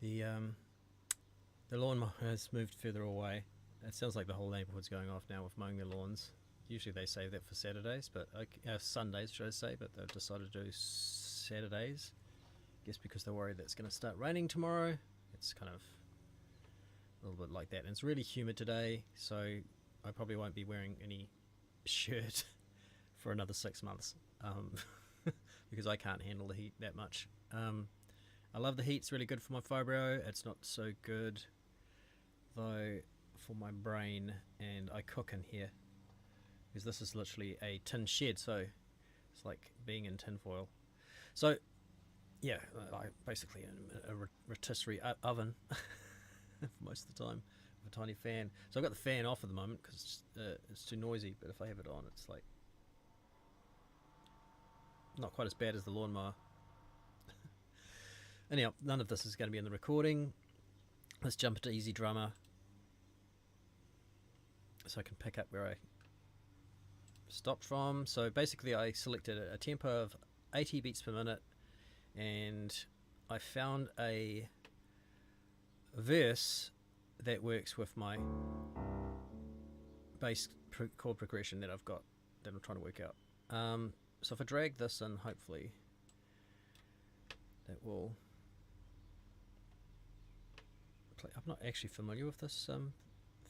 The lawn has moved further away. It sounds like the whole neighbourhood's going off now with mowing their lawns. Usually they save that for Saturdays, but Sundays, should I say? But they've decided to do Saturdays. I guess because they're worried that it's going to start raining tomorrow. It's kind of a little bit like that. And it's really humid today, so I probably won't be wearing any shirt for another 6 months because I can't handle the heat that much. I love the heat. It's really good for my fibro. It's not so good though for my brain, and I cook in here because this is literally a tin shed, so it's like being in tinfoil. So yeah, I basically a rotisserie oven for most of the time with a tiny fan. So I've got the fan off at the moment because it's too noisy, but if I have it on, it's like not quite as bad as the lawnmower. Anyhow, none of this is going to be in the recording. Let's jump into EZdrummer so I can pick up where I stopped from. So basically I selected a tempo of 80 beats per minute, and I found a verse that works with my bass chord progression that I've got, that I'm trying to work out. So if I drag this in, hopefully that will play. I'm not actually familiar with this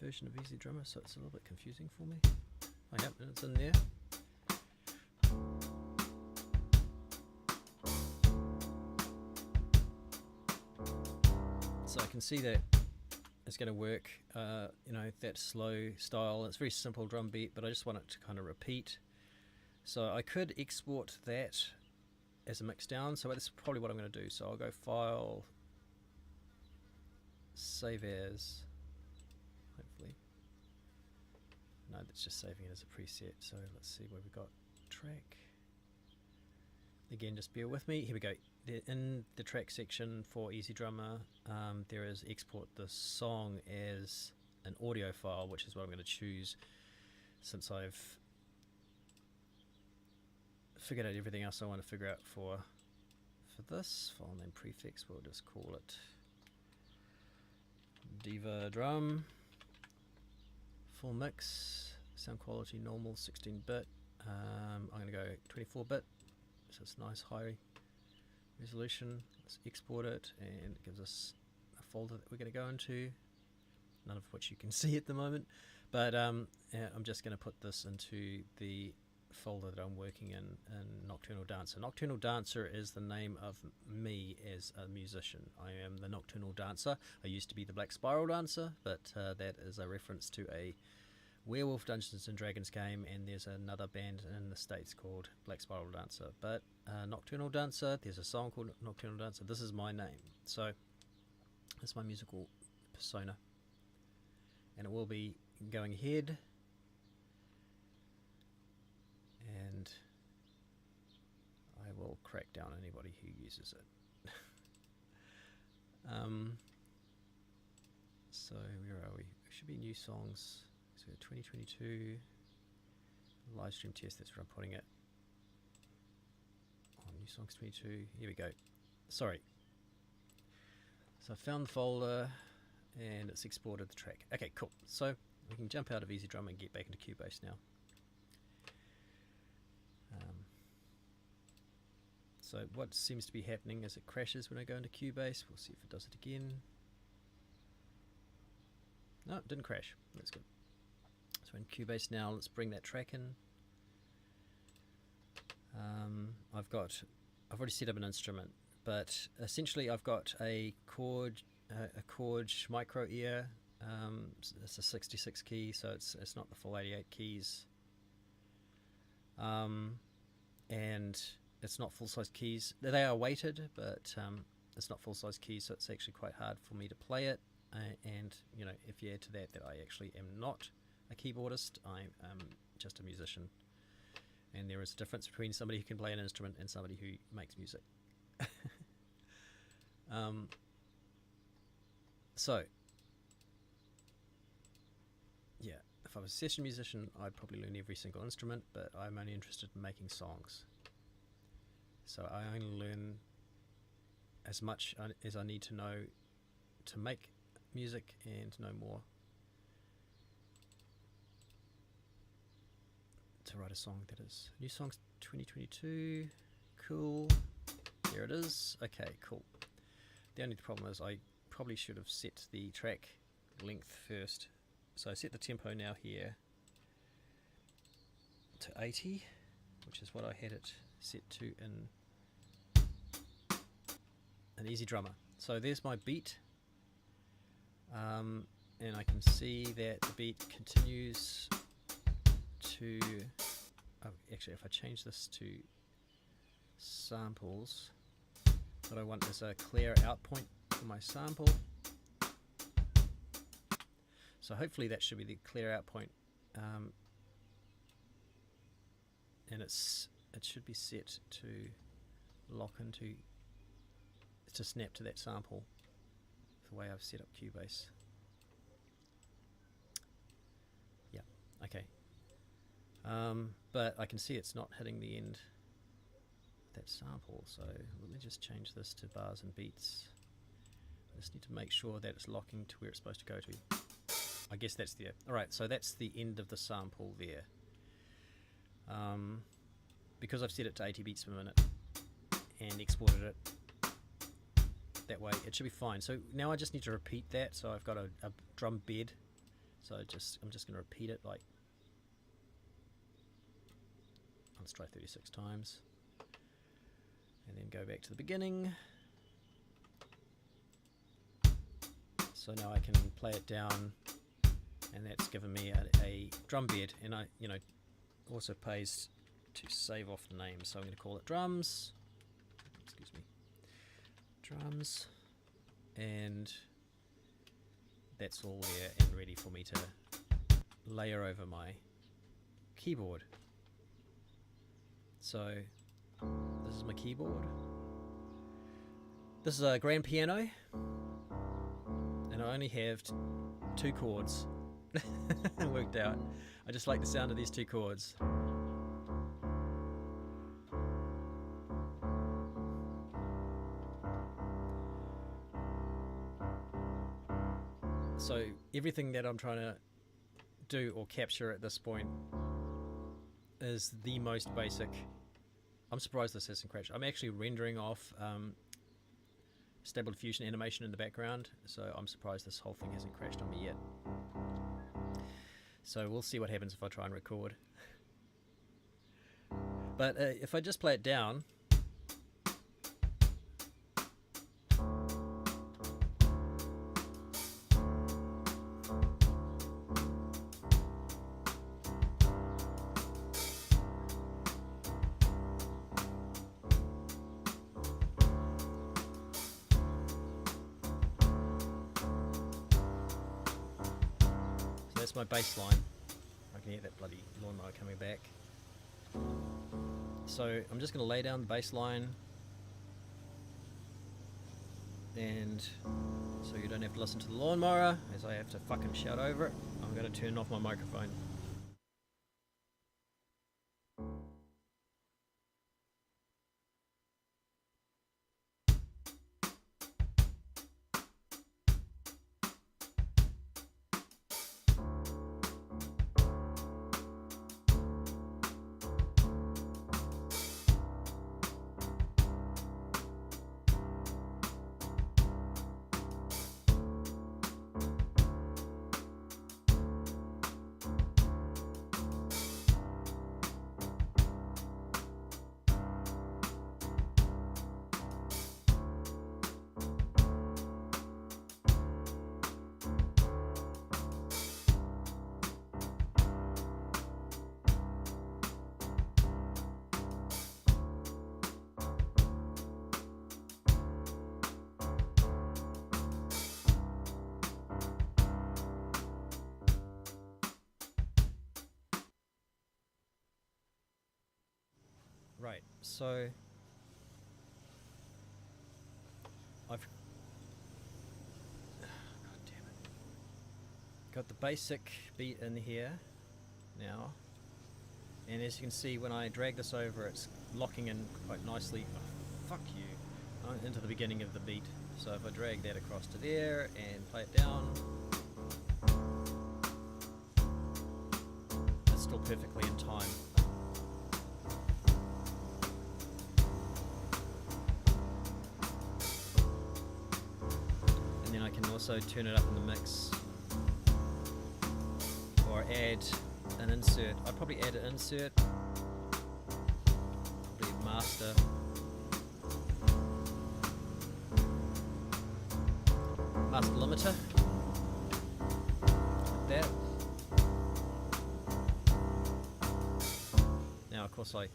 version of EZdrummer, so it's a little bit confusing for me. Oh yep, it's in there. So I can see that it's going to work, that slow style. It's a very simple drum beat, but I just want it to kind of repeat. So I could export that as a mix down, so that's probably what I'm going to do. So I'll go File, Save As, hopefully. No, that's just saving it as a preset. So let's see where we got track. Again, just bear with me. Here we go. In the track section for EZdrummer, there is export the song as an audio file, which is what I'm going to choose since I've figured out everything else I want to figure out for this. File name prefix, we'll just call it Diva Drum. Full mix, sound quality normal, 16-bit. I'm going to go 24-bit, so it's nice high resolution. Let's export it, and it gives us a folder that we're going to go into, none of which you can see at the moment, but I'm just going to put this into the folder that I'm working in Nocturnal Dancer. Nocturnal Dancer is the name of me as a musician. I am the Nocturnal Dancer. I used to be the Black Spiral Dancer, but that is a reference to a Werewolf Dungeons and Dragons game, and there's another band in the States called Black Spiral Dancer. But Nocturnal Dancer, there's a song called Nocturnal Dancer. This is my name. So that's my musical persona. And it will be going ahead. And I will crack down anybody who uses it. So where are we? There should be new songs. So 2022 live stream test. That's where I'm putting it. Oh, new songs 22. Here we go. Sorry. So I found the folder and it's exported the track. Okay, cool. So we can jump out of EZdrummer and get back into Cubase now. So what seems to be happening is it crashes when I go into Cubase. We'll see if it does it again. No, it didn't crash. That's good. So in Cubase now, let's bring that track in. I've already set up an instrument, but essentially I've got a chord micro ear. It's a 66 key, so it's not the full 88 keys. And it's not full-size keys. They are weighted, but it's not full-size keys, so it's actually quite hard for me to play it. And if you add to that I actually am not a keyboardist, I am just a musician. And there is a difference between somebody who can play an instrument and somebody who makes music. So, yeah, if I was a session musician, I'd probably learn every single instrument, but I'm only interested in making songs. So I only learn as much as I need to know to make music and no more to write a song. That is new songs 2022. Cool. There it is. Okay, cool. The only problem is I probably should have set the track length first. So I set the tempo now here to 80, which is what I had it set to in an Easy Drummer. So there's my beat, and I can see that the beat continues to, oh, actually if I change this to samples, what I want is a clear out point for my sample. So hopefully that should be the clear out point, and it should be set to lock into, to snap to that sample the way I've set up Cubase. Yeah, okay. But I can see it's not hitting the end of that sample, so let me just change this to bars and beats. I just need to make sure that it's locking to where it's supposed to go to. I guess that's the, alright, so that's the end of the sample there. Because I've set it to 80 beats per minute and exported it that way, it should be fine. So now I just need to repeat that. So I've got a drum bed, so I'm just going to repeat it, like, let's try 36 times, and then go back to the beginning. So now I can play it down, and that's given me a drum bed, and I, also pays to save off the name, so I'm going to call it drums. Excuse me, drums, and that's all there and ready for me to layer over my keyboard. So this is my keyboard. This is a grand piano, and I only have two chords. It worked out. I just like the sound of these two chords. So everything that I'm trying to do or capture at this point is the most basic. I'm surprised this hasn't crashed. I'm actually rendering off Stable Diffusion animation in the background, so I'm surprised this whole thing hasn't crashed on me yet. So we'll see what happens if I try and record. But if I just play it down, that's my bass line. I can hear that bloody lawnmower coming back. So I'm just going to lay down the bass line, and so you don't have to listen to the lawnmower as I have to fucking shout over it, I'm going to turn off my microphone. Right, so I've God damn it. Got the basic beat in here now, and as you can see when I drag this over it's locking in quite nicely. Oh, fuck you. into the beginning of the beat. So if I drag that across to there and play it down, it's still perfectly in time. And then I can also turn it up in the mix or add an insert. I'd probably add an insert, probably master. Master limiter, like that. Now of course I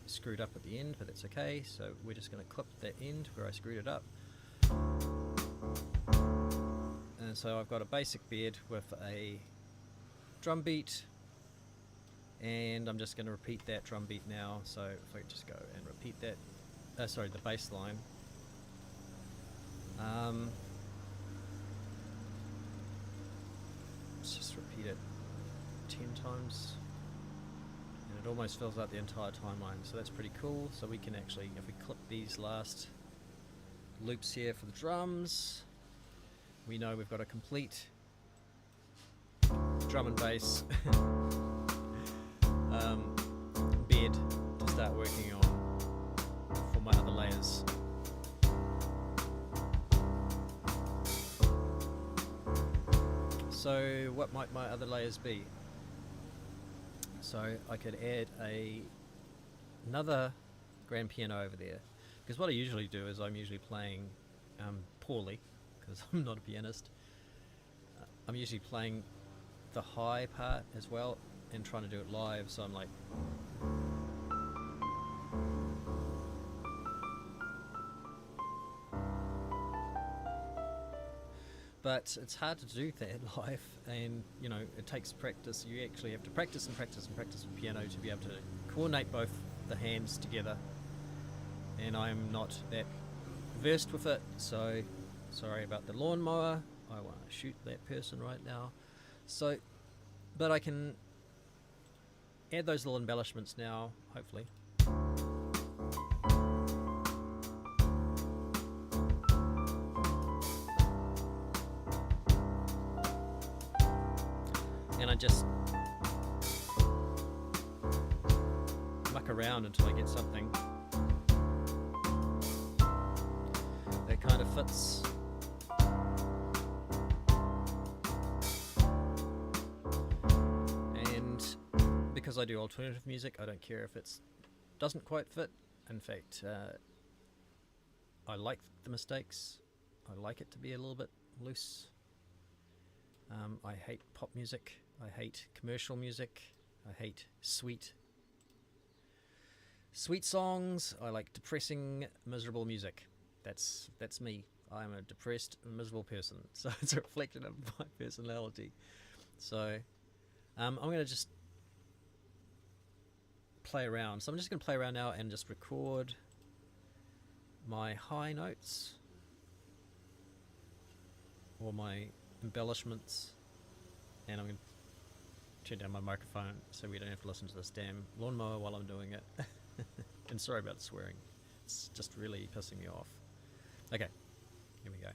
screwed up at the end, but that's okay, so we're just going to clip that end where I screwed it up. And so I've got a basic bed with a drum beat, and I'm just going to repeat that drum beat now. So if I just go and repeat that, sorry, the bass line. Let's just repeat it 10 times, and it almost fills out the entire timeline, so that's pretty cool. So we can actually, if we clip these last loops here for the drums, we know we've got a complete drum and bass bed to start working on for my other layers. So what might my other layers be? So I could add another grand piano over there, because what I usually do is I'm usually playing poorly, because I'm not a pianist. I'm usually playing the high part as well and trying to do it live, so I'm like, but it's hard to do that live, and you know, it takes practice. You actually have to practice and practice and practice with piano to be able to coordinate both the hands together, and I'm not that versed with it, so sorry about the lawnmower. I want to shoot that person right now. So, but I can add those little embellishments now, hopefully. And I just muck around until I get something that kind of fits. And because I do alternative music, I don't care if it doesn't quite fit. In fact, I like the mistakes. I like it to be a little bit loose. I hate pop music. I hate commercial music. I hate sweet songs. I like depressing, miserable music. That's me. I'm a depressed, miserable person. So it's a reflection of my personality. So I'm going to just play around. So I'm just going to play around now and just record my high notes or my embellishments, and I'm going to turn down my microphone so we don't have to listen to this damn lawnmower while I'm doing it. And sorry about the swearing, it's just really pissing me off. Okay, here we go.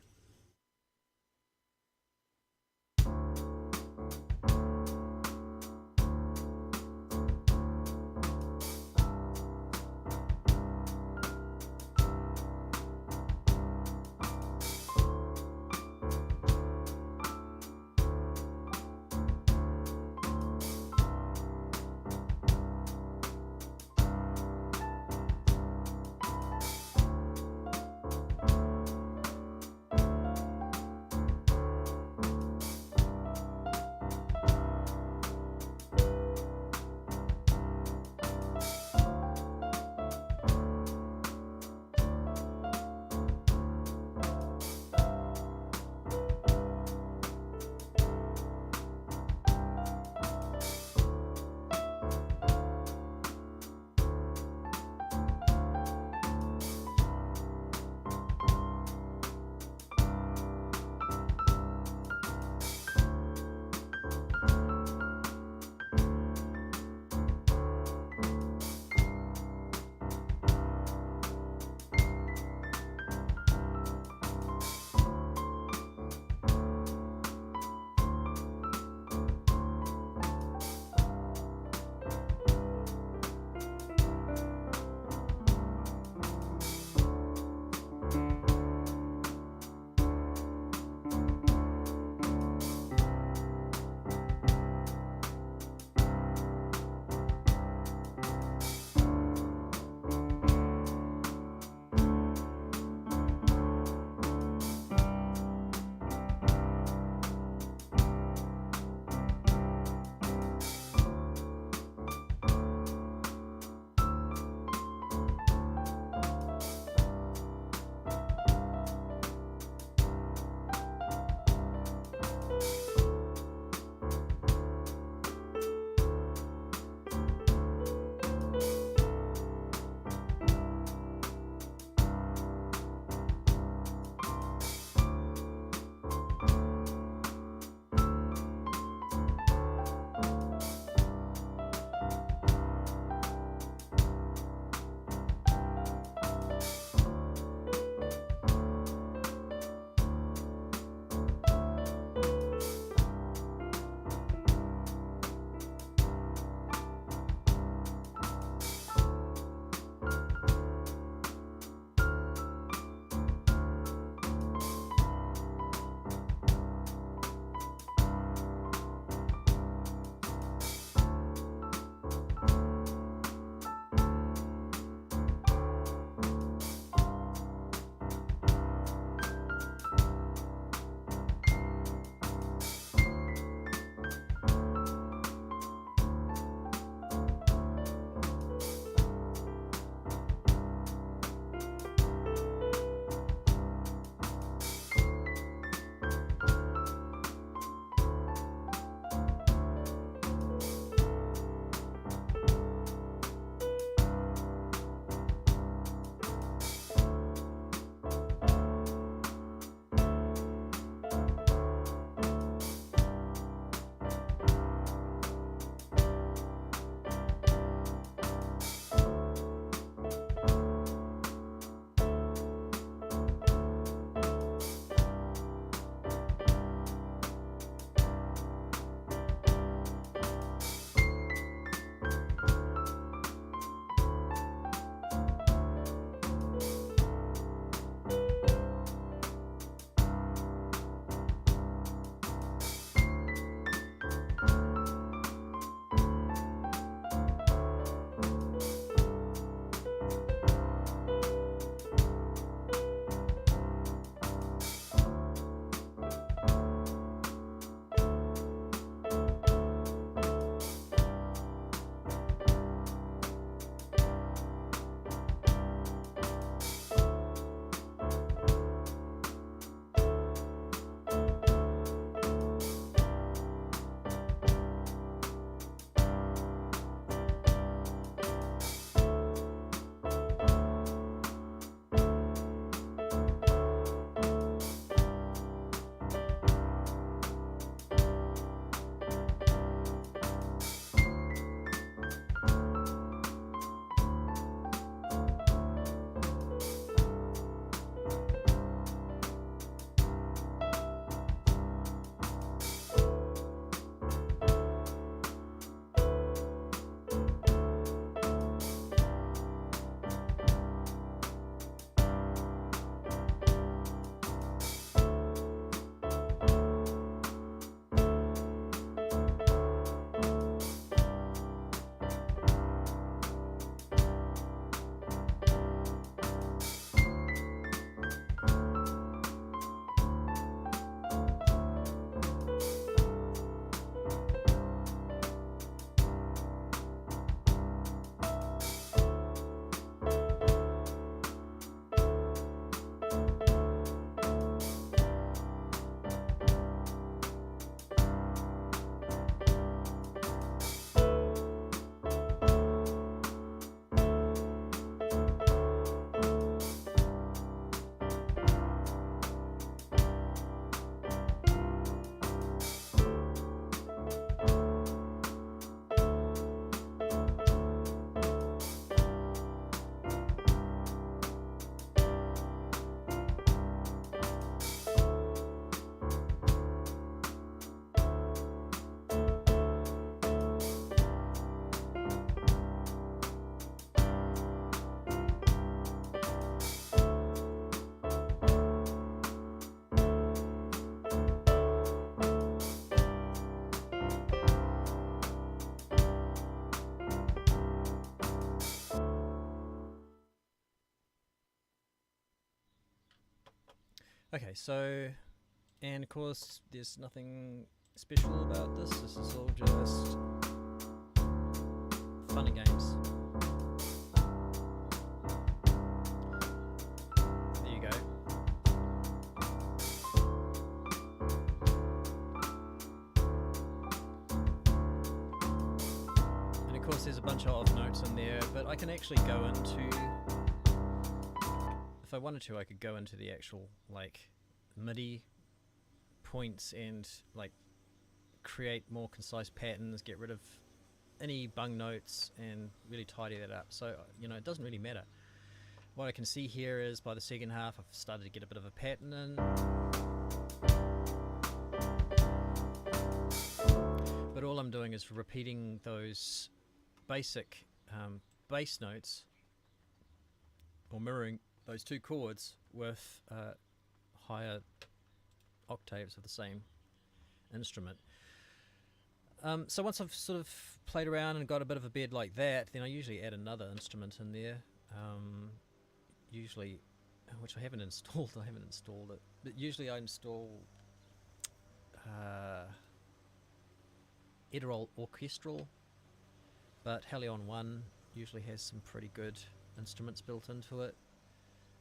Okay, so, and of course, there's nothing special about this. This is all just fun and games. There you go. And of course, there's a bunch of odd notes in there, but I can actually go into, if I wanted to, I could go into the actual like MIDI points and like create more concise patterns, get rid of any bung notes and really tidy that up. So, you know, it doesn't really matter. What I can see here is by the second half I've started to get a bit of a pattern in. But all I'm doing is repeating those basic bass notes, or mirroring those two chords with higher octaves of the same instrument. So once I've sort of played around and got a bit of a bed like that, then I usually add another instrument in there. Usually, which I haven't installed. I haven't installed it, but usually I install Edirol Orchestral. But Helion 1 usually has some pretty good instruments built into it.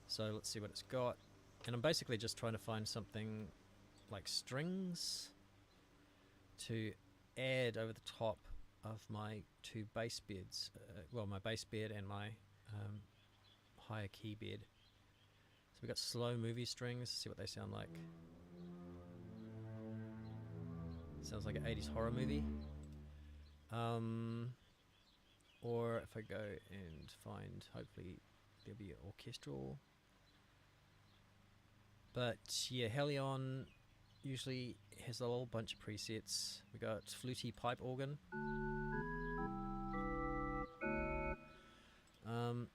So let's see what it's got. And I'm basically just trying to find something like strings to add over the top of my two bass beds. Well, my bass bed and my higher key bed. So we've got slow movie strings. Let's see what they sound like. Sounds like an 80s horror movie. Or if I go and find, hopefully there'll be orchestral. But yeah, Helion usually has a whole bunch of presets. We got fluty pipe organ,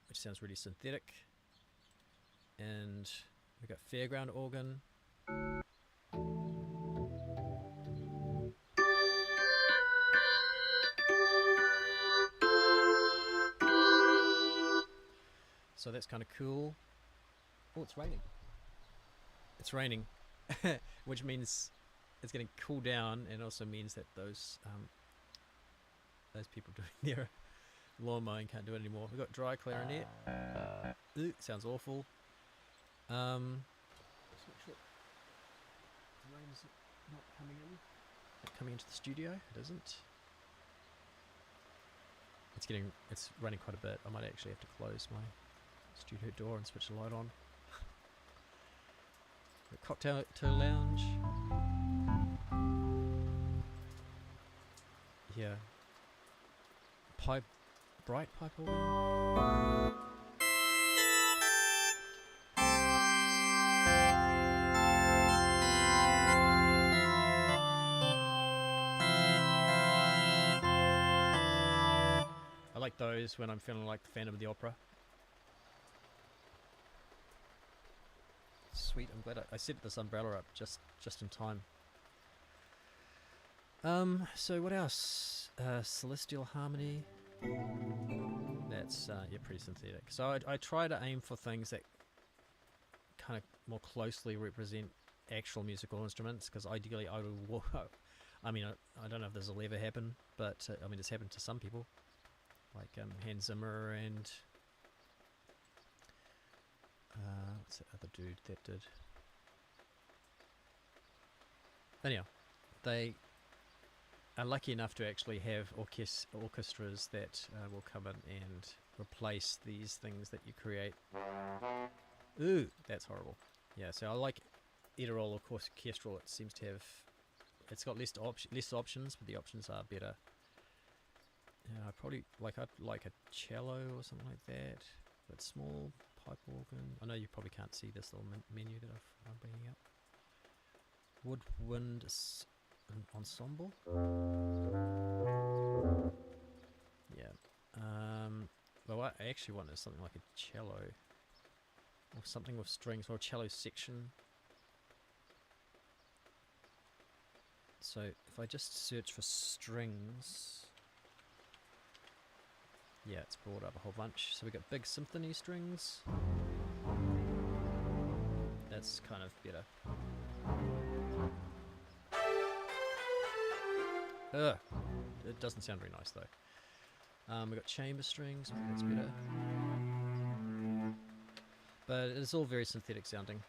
which sounds really synthetic, and we got fairground organ. So that's kind of cool. Oh, it's raining. It's raining, which means it's going to cool down, and also means that those people doing their lawn mowing can't do it anymore. We've got dry clarinet. Ooh, sounds awful. Let's make sure the rain's not coming in. Not coming into the studio. It isn't. It's raining quite a bit. I might actually have to close my studio door and switch the light on. The cocktail lounge. Yeah. Bright pipe organ. I like those when I'm feeling like the Phantom of the Opera. Sweet, I'm glad I set this umbrella up just in time. So what else? Celestial Harmony. That's yeah, pretty synthetic. So I try to aim for things that kind of more closely represent actual musical instruments, because ideally I would. I mean, I don't know if this will ever happen, but I mean, it's happened to some people, like Hans Zimmer and what's that other dude that did? Anyhow, they are lucky enough to actually have orchestras that will come in and replace these things that you create. Ooh, that's horrible. Yeah, so I like Edirol Orchestral. It seems to have, it's got less options, but the options are better. Yeah, I'd like a cello or something like that, but small pipe organ. I know you probably can't see this little menu that I'm bringing up. Woodwind ensemble. Yeah. Well, what I actually want is something like a cello, or something with strings, or a cello section. So if I just search for strings, yeah, it's brought up a whole bunch. So we got big symphony strings. That's kind of better. Ugh. It doesn't sound very nice though. We've got chamber strings, maybe that's better. But it's all very synthetic sounding.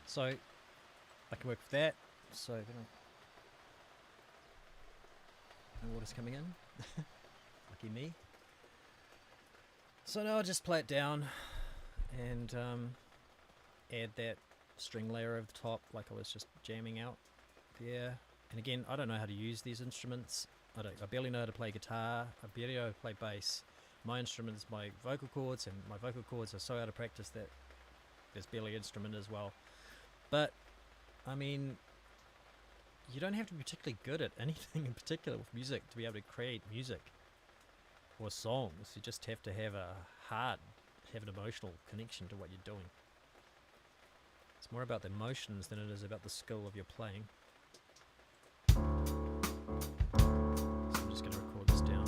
So I can work with that. So no water's coming in. Lucky me. So now I'll just play it down and add that string layer over the top like I was just jamming out there. And again, I don't know how to use these instruments. I barely know how to play guitar. I barely know how to play bass. My instrument is my vocal cords, and my vocal cords are so out of practice that there's barely instrument as well. But, I mean, you don't have to be particularly good at anything in particular with music to be able to create music or songs. You just have to have a heart, have an emotional connection to what you're doing. It's more about the emotions than it is about the skill of your playing. So I'm just going to record this down.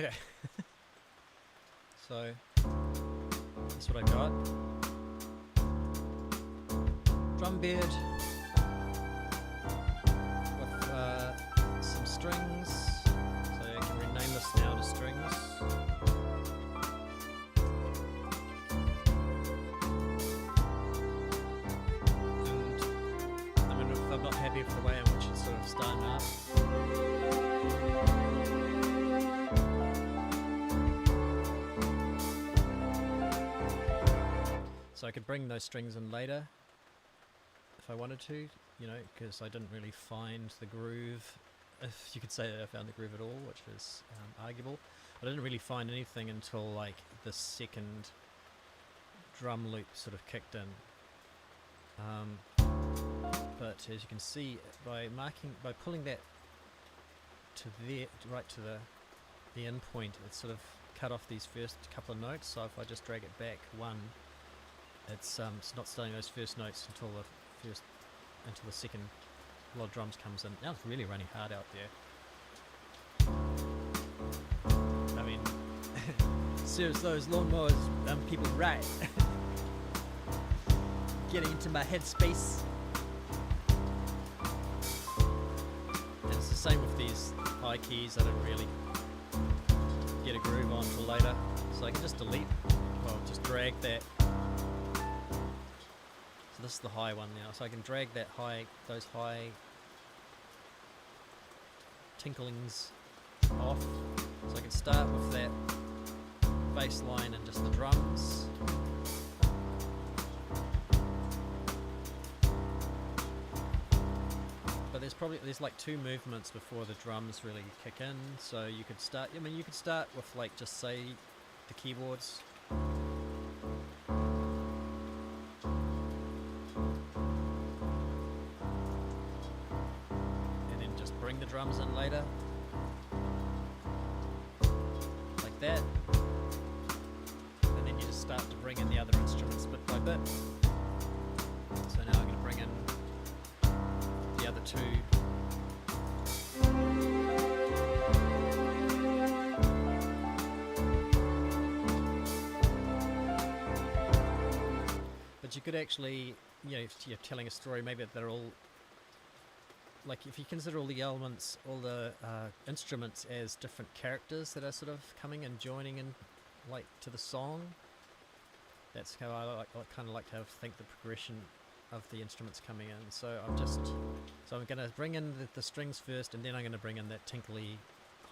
Okay. So that's what I got. Drum bed with some strings, so I can rename this now to strings. And I mean, if I'm not happy with the way in which it's sort of starting up, so I could bring those strings in later if I wanted to, you know, because I didn't really find the groove, if you could say that I found the groove at all, which is arguable. I didn't really find anything until like the second drum loop sort of kicked in. But as you can see, by pulling that to there, right to the end point, it sort of cut off these first couple of notes. So if I just drag it back one, it's not starting those first notes until the second lot of drums comes in. Now it's really running hard out there. I mean, serves those lawnmowers people right. Getting into my headspace. And it's the same with these high keys. I don't really get a groove on till later, so I can just just drag that. This is the high one now, so I can drag those high tinklings off. So I can start with that bass line and just the drums. But there's like two movements before the drums really kick in. So you could start with like just say the keyboards. The drums in later, like that, and then you just start to bring in the other instruments bit by bit. So now I'm going to bring in the other two. But you could actually, you know, if you're telling a story, maybe they're all, like if you consider all the elements, all the instruments as different characters that are sort of coming and joining in, like to the song. That's how I kind of like to think the progression of the instruments coming in. So I'm going to bring in the strings first, and then I'm going to bring in that tinkly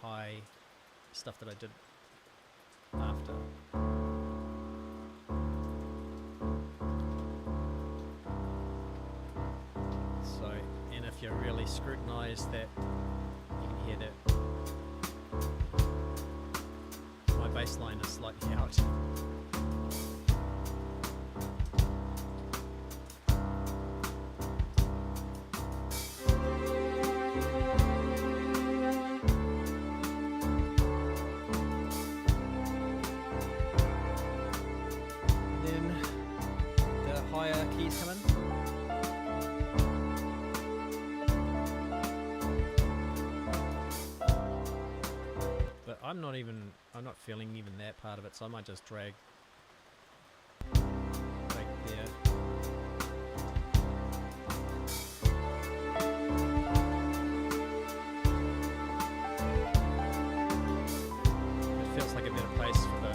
high stuff that I did after. So, and if you really scrutinize that, you can hear that my bass line is slightly out. I'm not feeling even that part of it, so I might just drag right there. It feels like a better place for the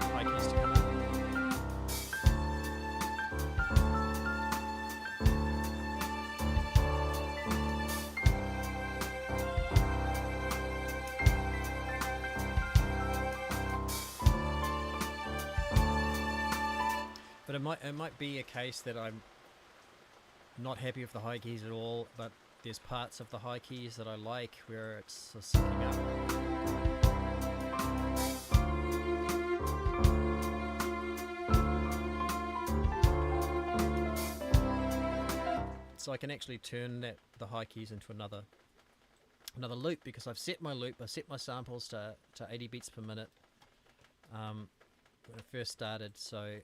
high keys to come in. But it might be a case that I'm not happy with the high keys at all, but there's parts of the high keys that I like where it's syncing up. So I can actually turn the high keys into another loop, because I've set my loop, I set my samples to 80 beats per minute when I first started, so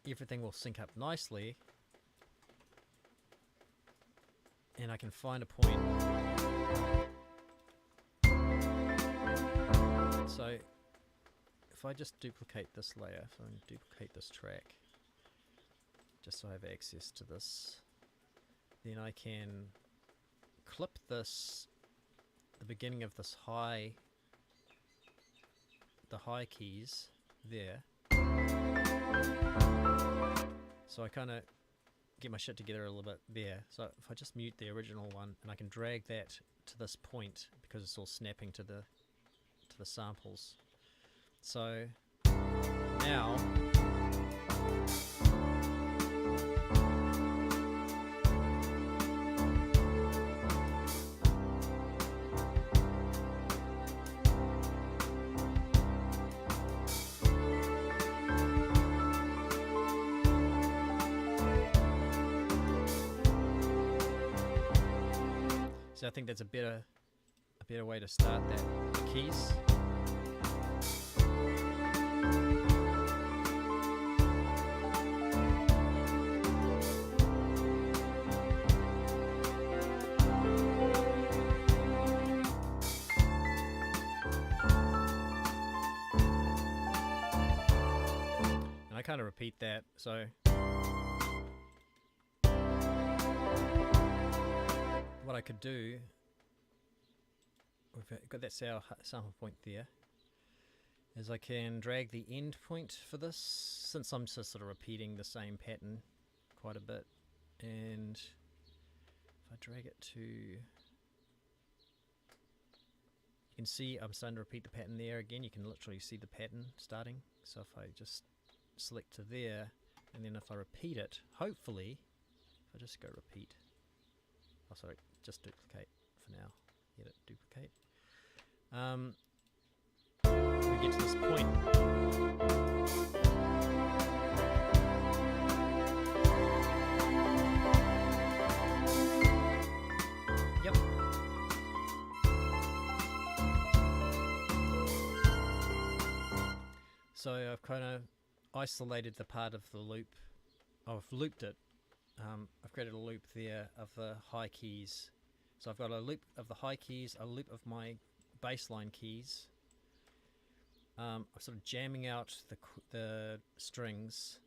everything will sync up nicely, and I can find a point So if I just duplicate this layer, if I duplicate this track, just so I have access to this, then I can clip this, the beginning of this high, the high keys there. So I kind of get my shit together a little bit there. So if I just mute the original one, and I can drag that to this point because it's all snapping to the samples. So now I think that's a better way to start that. The keys. And I kind of repeat that, so what I could do, we've got that sample point there, is I can drag the end point for this, since I'm just sort of repeating the same pattern quite a bit, and if I drag it to, you can see I'm starting to repeat the pattern there again. You can literally see the pattern starting. So if I just select to there, and then if I repeat it, hopefully, if I just go repeat, oh sorry, just duplicate for now. Edit, duplicate. We get to this point. Yep. So I've kind of isolated the part of the loop. I've looped it. I've created a loop there of the high keys. So I've got a loop of the high keys, a loop of my bassline keys. I'm sort of jamming out the strings,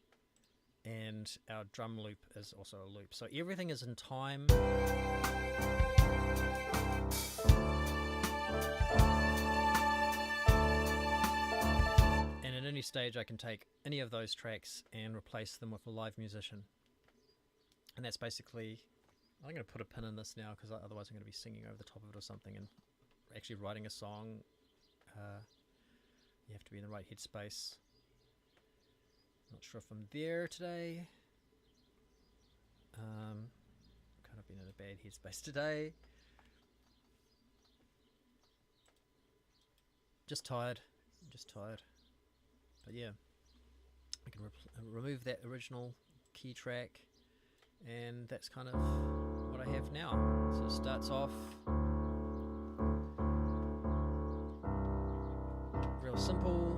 and our drum loop is also a loop. So everything is in time. And at any stage I can take any of those tracks and replace them with a live musician. And that's basically, I'm going to put a pin in this now because otherwise I'm going to be singing over the top of it or something, and actually writing a song, you have to be in the right headspace. Not sure if I'm there today. Kind of been in a bad headspace today. Just tired. But yeah, I can remove that original key track, and that's kind of what I have now. So it starts off real simple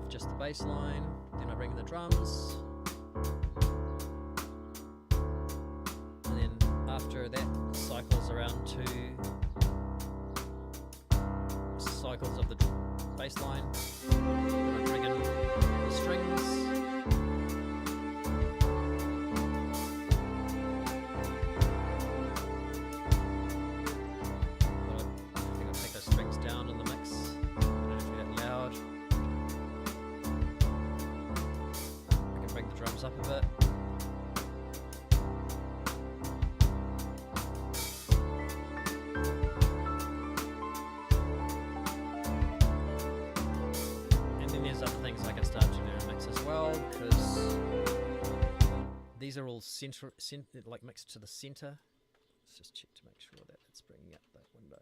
with just the bass line, then I bring in the drums, and then after that cycles around to cycles of the bass line, then I bring in the strings. Up a bit. And then there's other things I can start to do in mix as well, because these are all like mixed to the center. Let's just check to make sure that it's bringing up that window.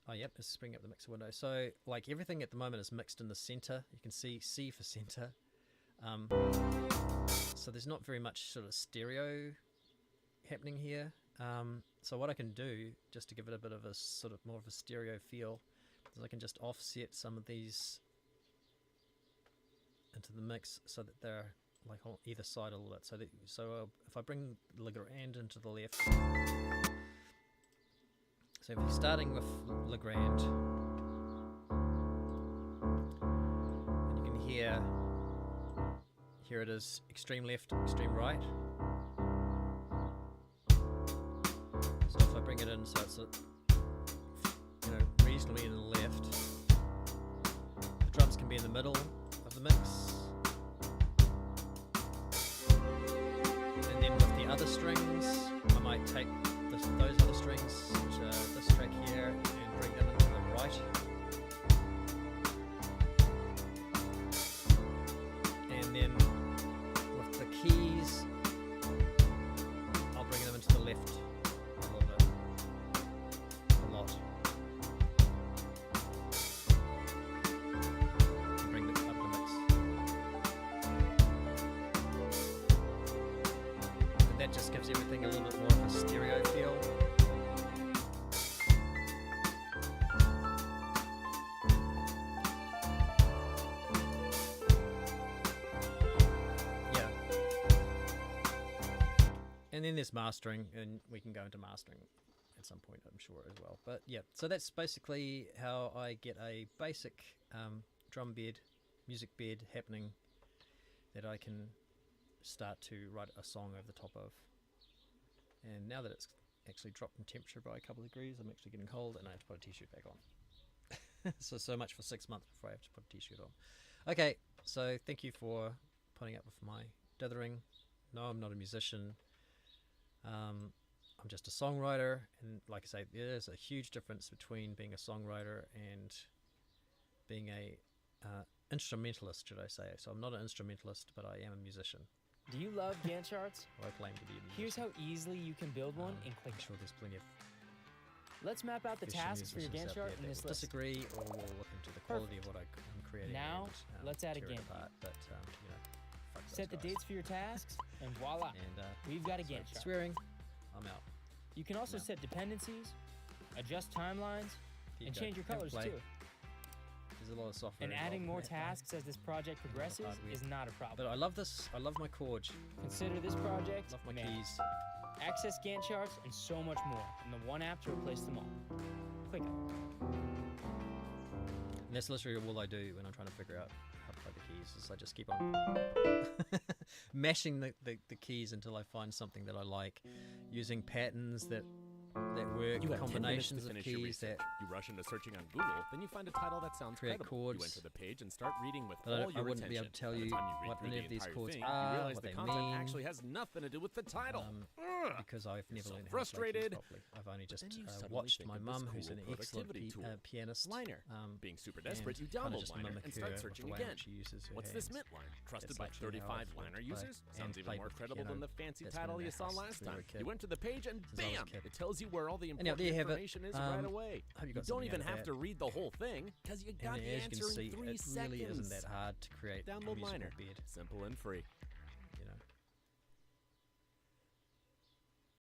Oh, yep, it's bringing up the mixer window. So, like, everything at the moment is mixed in the center. You can see C for center. So there's not very much sort of stereo happening here. So what I can do, just to give it a bit of a sort of more of a stereo feel, is I can just offset some of these into the mix so that they're like on either side a little bit. So if I bring Legrand into the left, so if you're starting with Legrand, and you can hear, here it is, extreme left, extreme right. So if I bring it in, so it's reasonably in the left, the drums can be in the middle of the mix. And then with the other strings, I might take those other strings, which are this track here, and bring them into the right. And then with the keys, I'll bring them into the left a little bit, a lot. And bring it up the mix. And that just gives everything a little bit more of a stereo feel. And then there's mastering, and we can go into mastering at some point, I'm sure, as well. But yeah, so that's basically how I get a basic drum bed, music bed happening that I can start to write a song over the top of. And now that it's actually dropped in temperature by a couple of degrees, I'm actually getting cold, and I have to put a t-shirt back on. So much for 6 months before I have to put a t-shirt on. Okay, so thank you for putting up with my dithering. No, I'm not a musician. I'm just a songwriter, and like I say, there's a huge difference between being a songwriter and being a instrumentalist, should I say. So I'm not an instrumentalist, but I am a musician. Do you love Gantt charts? Or I claim to be a musician. Here's how easily you can build one in I'm Clickbank. sure there's plenty of Let's map out the professional tasks for your musicians Gantt out chart there in that this will list. disagree, or will look into the quality of what I'm creating. Now, and, let's add a tear it Gantt. apart, but fuck those Set the guys. dates for your tasks, and voila, And we've got a so Gantt chart. swearing, I'm out. You can also No. set dependencies, adjust timelines, Here and you go. change your colors Template. too. There's a lot of software. And adding involved more in that, tasks as this project progresses hardware. is not a but problem. I love this. I love my chords. Consider this project Love my managed. keys. Access Gantt charts and so much more in the one app to replace them all. Click it. And that's literally all I do when I'm trying to figure out how to play the keys. Is I just keep on mashing the keys until I find something that I like, using patterns that work, You have 10 minutes to combinations of finish your keys research. that. You rush into searching on Google, then you find a title that sounds Create credible. chords. You enter the page and start reading with But all I your wouldn't be attention. able to tell By the you time you read what through any the of these entire chords thing, are, you realize what the they content mean. actually has nothing to do with the title. Because I've never so learned how to play keys frustrated. properly. I've only just then you suddenly watched think my of this mum, who's cool an excellent productivity tool. pianist. Liner. Being super desperate, you and kinda download just Liner mimic and her start with searching the way in again. which she uses her What's this hands. mint line? Trusted That's by actually how 35 I've Liner learned to users? play Sounds and even played more with credible piano. than the fancy That's been title in you our saw house last since we were a time. kid. You enter the page and Since I was a bam! kid. It tells you where all the Anyhow, important there you have it. information is right away. Hope you You got don't something even out of have that. to read the whole thing, because you got And the as you can answer see, in 3 it seconds. really isn't that hard to create a Download musical Liner. bed. Simple and free.